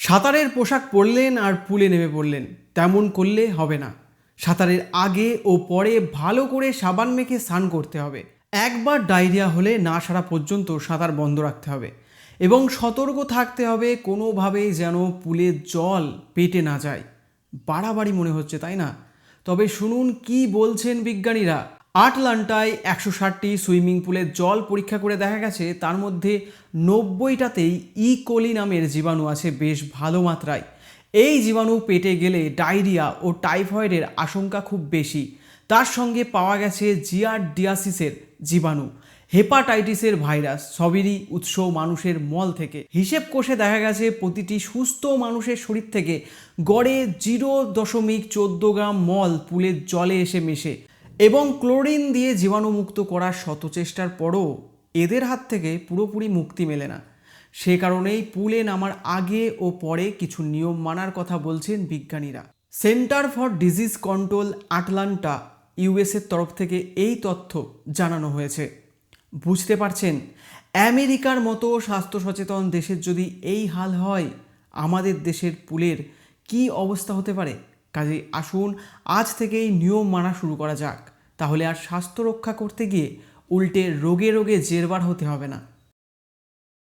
সাঁতারের পোশাক পরলেন আর পুলে নেমে পড়লেন, তেমন করলে হবে না। সাঁতারের আগে ও পরে ভালো করে সাবান মেখে স্নান করতে হবে। একবার ডায়রিয়া হলে না সারা পর্যন্ত সাঁতার বন্ধ রাখতে হবে এবং সতর্ক থাকতে হবে কোনোভাবেই যেন পুলের জল পেটে না যায়। বাড়াবাড়ি মনে হচ্ছে, তাই না? তবে শুনুন কি বলছেন বিজ্ঞানীরা। আটলান্টায় 160টি সুইমিং পুলের জল পরীক্ষা করে দেখা গেছে তার মধ্যে 90টাতেই কোলি নামের জীবাণু আছে বেশ ভালো মাত্রায়। এই জীবাণু পেটে গেলে ডায়রিয়া ও টাইফয়েডের আশঙ্কা খুব বেশি। তার সঙ্গে পাওয়া গেছে জিয়ার্ডিয়াসিসের জীবাণু, হেপাটাইটিসের ভাইরাস, সবেরই উৎস মানুষের মল থেকে। হিসেব কষে দেখা গেছে প্রতিটি সুস্থ মানুষের শরীর থেকে গড়ে 0.14 গ্রাম মল পুলের জলে এসে মেশে এবং ক্লোরিন দিয়ে জীবাণুমুক্ত করার শত চেষ্টার পরও এদের হাত থেকে পুরোপুরি মুক্তি মেলে না। সে কারণেই পুলে নামার আগে ও পরে কিছু নিয়ম মানার কথা বলছেন বিজ্ঞানীরা। Center for disease control Atlanta ইউএসের তরফ থেকে এই তথ্য জানানো হয়েছে। বুঝতে পারছেন, আমেরিকার মতো স্বাস্থ্য সচেতন দেশের যদি এই হাল হয়, আমাদের দেশের পুলের কি অবস্থা হতে পারে। কাজেই আসুন আজ থেকেই নিয়ম মানা শুরু করা যাক, তাহলে আর স্বাস্থ্য রক্ষা করতে গিয়ে উল্টে রোগে রোগে জেরবার হতে হবে না।